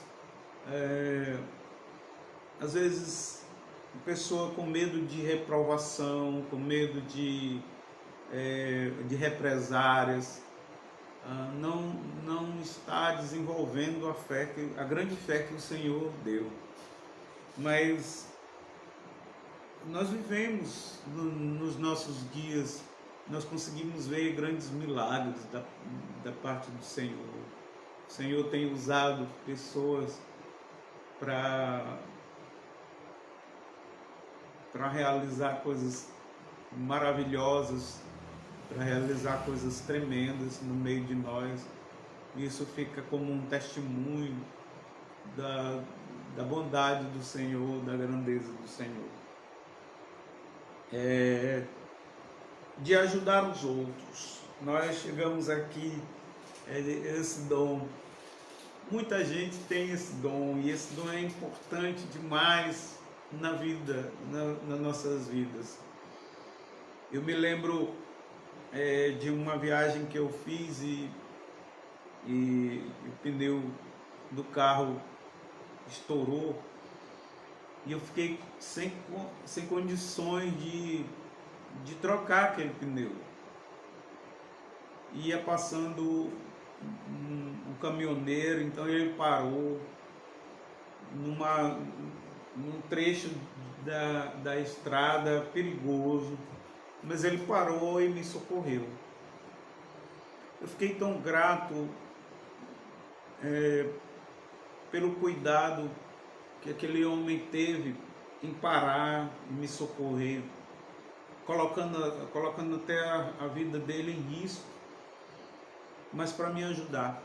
às vezes a pessoa com medo de reprovação, com medo de represárias, não está desenvolvendo a grande fé que o Senhor deu. Mas nós vivemos nos nossos dias, nós conseguimos ver grandes milagres da parte do Senhor. O Senhor tem usado pessoas para realizar coisas maravilhosas, para realizar coisas tremendas no meio de nós. Isso fica como um testemunho da bondade do Senhor, da grandeza do Senhor. De ajudar os outros. Nós chegamos aqui esse dom. Muita gente tem esse dom, e esse dom é importante demais na vida, nas nossas vidas. Eu me lembro de uma viagem que eu fiz e o pneu do carro estourou e eu fiquei sem condições de trocar aquele pneu. Ia passando um caminhoneiro, então ele parou num trecho da estrada perigoso, mas ele parou e me socorreu. Eu fiquei tão grato pelo cuidado que aquele homem teve em parar e me socorrer, colocando até a vida dele em risco, mas para me ajudar.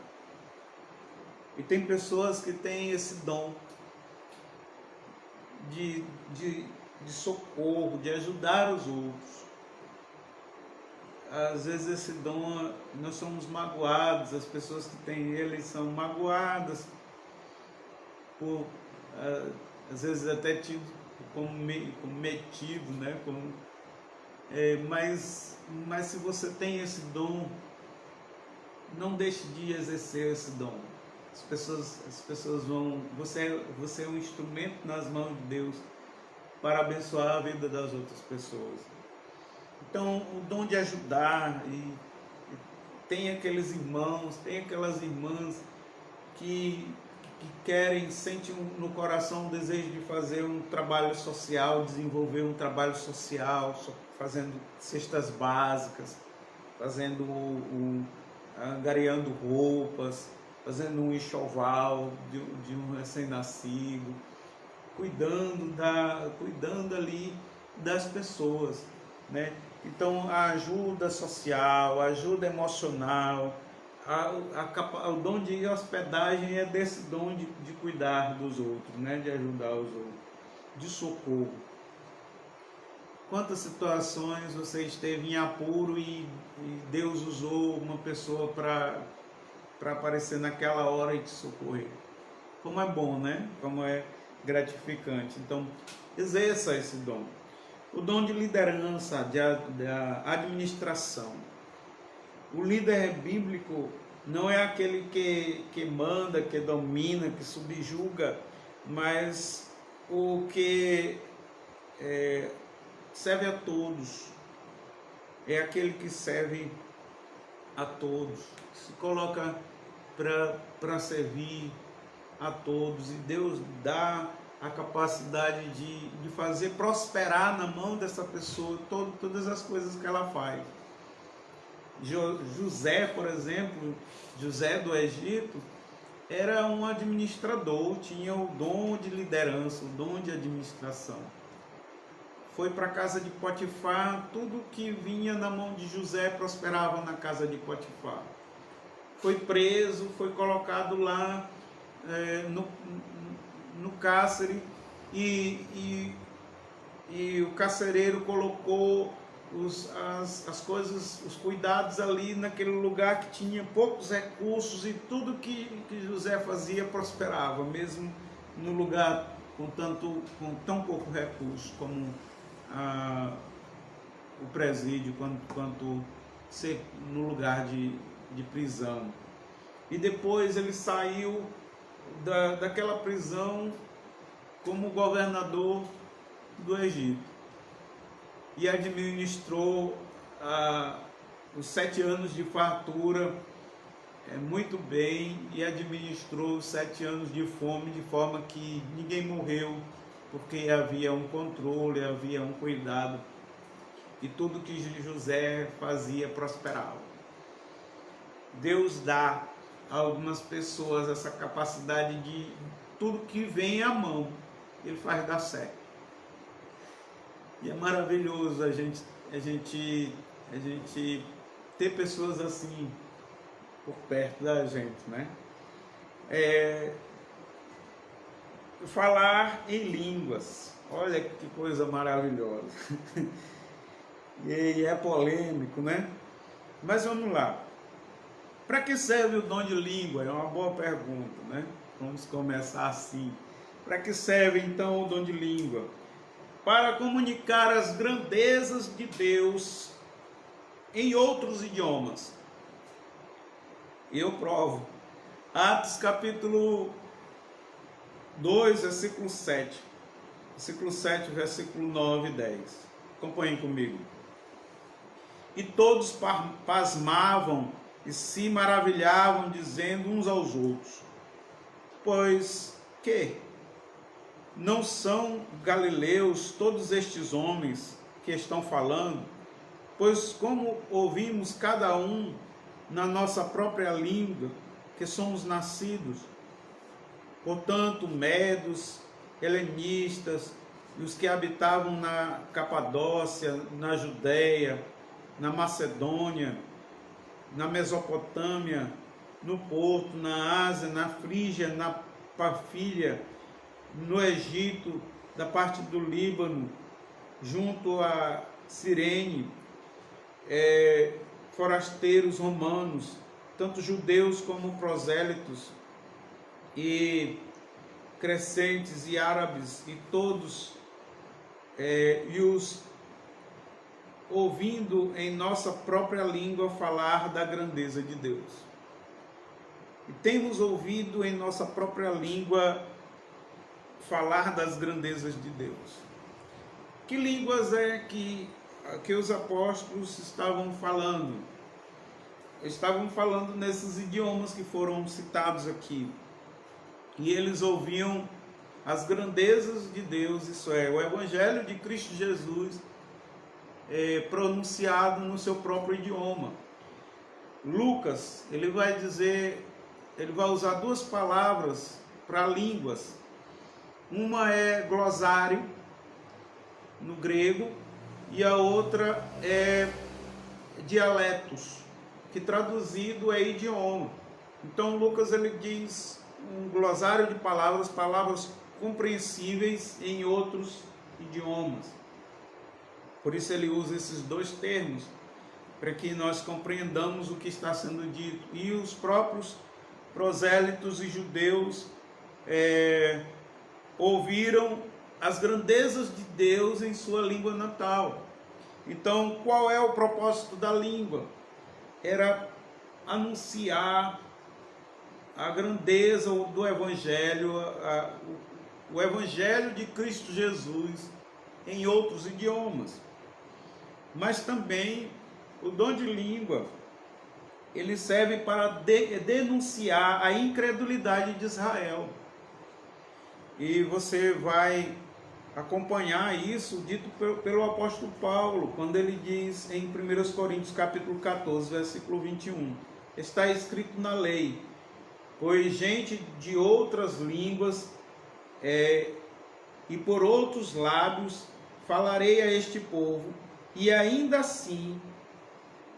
E tem pessoas que têm esse dom de socorro, de ajudar os outros. Às vezes esse dom, nós somos magoados, as pessoas que têm ele são magoadas, por, às vezes até tido como metido, né? Mas se você tem esse dom, não deixe de exercer esse dom. As pessoas vão... Você é um instrumento nas mãos de Deus para abençoar a vida das outras pessoas. Então, o dom de ajudar, e tem aqueles irmãos, tem aquelas irmãs que sentem no coração o desejo de fazer um trabalho social, desenvolver um trabalho social, fazendo cestas básicas, angariando roupas, fazendo um enxoval de um recém-nascido, cuidando ali das pessoas, né? Então, a ajuda social, a ajuda emocional, o dom de hospedagem é desse dom de cuidar dos outros, né? De ajudar os outros, de socorro. Quantas situações você esteve em apuro e Deus usou uma pessoa para aparecer naquela hora e te socorrer? Como é bom, né? Como é gratificante. Então, exerça esse dom. O dom de liderança, de administração. O líder bíblico não é aquele que manda, que domina, que subjuga, mas o que serve a todos. É aquele que serve a todos, se coloca para servir a todos, e Deus dá a capacidade de fazer prosperar na mão dessa pessoa todas as coisas que ela faz. José, por exemplo, José do Egito, era um administrador, tinha o dom de liderança, o dom de administração. Foi para a casa de Potifar, tudo que vinha na mão de José prosperava na casa de Potifar. Foi preso, foi colocado lá no cárcere, e o carcereiro colocou as coisas, os cuidados ali naquele lugar que tinha poucos recursos, e tudo que José fazia prosperava, mesmo no lugar com tão pouco recurso como o presídio, quanto ser no lugar de prisão. E depois ele saiu daquela prisão como governador do Egito e administrou os 7 anos de fartura muito bem, e administrou os 7 anos de fome de forma que ninguém morreu, porque havia um controle, havia um cuidado, e tudo que José fazia prosperava. Deus dá a algumas pessoas essa capacidade de tudo que vem à mão, ele faz dar certo. E é maravilhoso a gente ter pessoas assim por perto da gente, né? Falar em línguas, olha que coisa maravilhosa. E é polêmico, né? Mas vamos lá. Para que serve o dom de língua? É uma boa pergunta, né? Vamos começar assim. Para que serve então o dom de língua? Para comunicar as grandezas de Deus em outros idiomas. Eu provo. Atos capítulo 2, versículo 7. Versículo 7, versículo 9 e 10. Acompanhem comigo. E todos pasmavam e se maravilhavam, dizendo uns aos outros: pois que não são galileus todos estes homens que estão falando? Pois como ouvimos cada um na nossa própria língua, que somos nascidos, portanto, medos, helenistas, e os que habitavam na Capadócia, na Judéia, na Macedônia, na Mesopotâmia, no Porto, na Ásia, na Frígia, na Pafília, no Egito, da parte do Líbano, junto a Cirene, forasteiros romanos, tanto judeus como prosélitos, e crescentes e árabes, e todos, e os ouvindo em nossa própria língua falar da grandeza de Deus. E temos ouvido em nossa própria língua falar das grandezas de Deus. Que línguas é que os apóstolos estavam falando? Estavam falando nesses idiomas que foram citados aqui. E eles ouviam as grandezas de Deus, isso é, o Evangelho de Cristo Jesus, pronunciado no seu próprio idioma. Lucas, ele vai usar duas palavras para línguas. Uma é glossário, no grego, e a outra é dialetos, que traduzido é idioma. Então Lucas ele diz um glossário de palavras, palavras compreensíveis em outros idiomas. Por isso ele usa esses dois termos, para que nós compreendamos o que está sendo dito. E os próprios prosélitos e judeus ouviram as grandezas de Deus em sua língua natal. Então, qual é o propósito da língua? Era anunciar a grandeza do Evangelho, o Evangelho de Cristo Jesus em outros idiomas. Mas também o dom de língua, ele serve para denunciar a incredulidade de Israel. E você vai acompanhar isso dito pelo apóstolo Paulo, quando ele diz em 1 Coríntios capítulo 14, versículo 21, está escrito na lei: pois gente de outras línguas e por outros lábios falarei a este povo, e ainda assim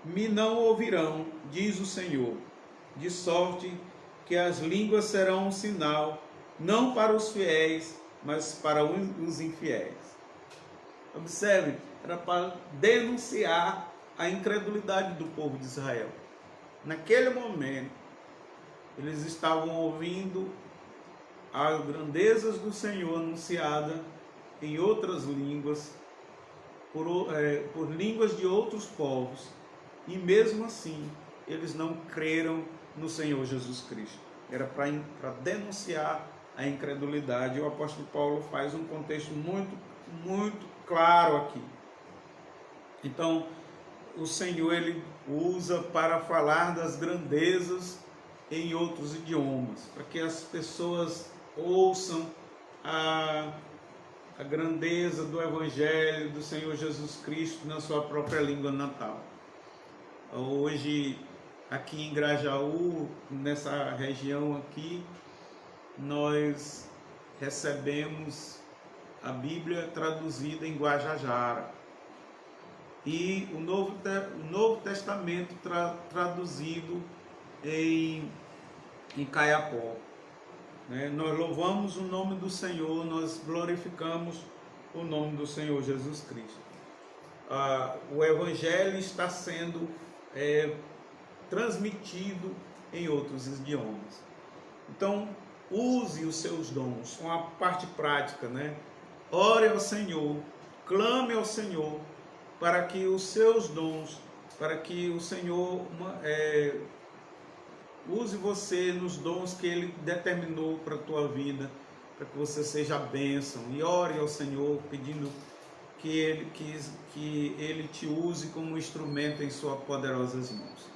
me não ouvirão, diz o Senhor, de sorte que as línguas serão um sinal, não para os fiéis, mas para os infiéis. Observe, era para denunciar a incredulidade do povo de Israel. Naquele momento, eles estavam ouvindo as grandezas do Senhor anunciada em outras línguas, por línguas de outros povos, e mesmo assim, eles não creram no Senhor Jesus Cristo. Era para denunciar a incredulidade. E o apóstolo Paulo faz um contexto muito, muito claro aqui. Então, o Senhor ele usa para falar das grandezas em outros idiomas, para que as pessoas ouçam a grandeza do Evangelho do Senhor Jesus Cristo na sua própria língua natal. Hoje, aqui em Grajaú, nessa região aqui, nós recebemos a Bíblia traduzida em Guajajara e o Novo Testamento traduzido em Caiapó. Nós louvamos o nome do Senhor, nós glorificamos o nome do Senhor Jesus Cristo. O Evangelho está sendo transmitido em outros idiomas. Então, use os seus dons, com a parte prática, né? Ore ao Senhor, clame ao Senhor, para que os seus dons, para que o Senhor use você nos dons que Ele determinou para a tua vida, para que você seja bênção. E ore ao Senhor pedindo que Ele te use como instrumento em suas poderosas mãos.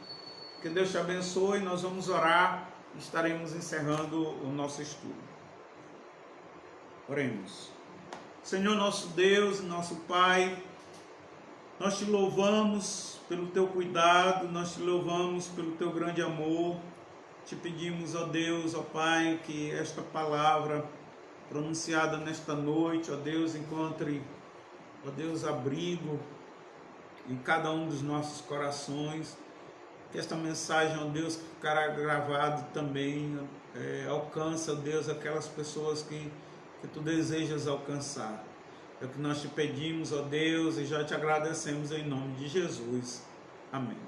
Que Deus te abençoe. Nós vamos orar e estaremos encerrando o nosso estudo. Oremos. Senhor nosso Deus, nosso Pai, nós te louvamos pelo teu cuidado, nós te louvamos pelo teu grande amor. Te pedimos, ó Deus, ó Pai, que esta palavra pronunciada nesta noite, ó Deus, encontre, ó Deus, abrigo em cada um dos nossos corações. Que esta mensagem, ó Deus, que ficará gravado também, alcance, ó Deus, aquelas pessoas que Tu desejas alcançar. É o que nós te pedimos, ó Deus, e já te agradecemos em nome de Jesus. Amém.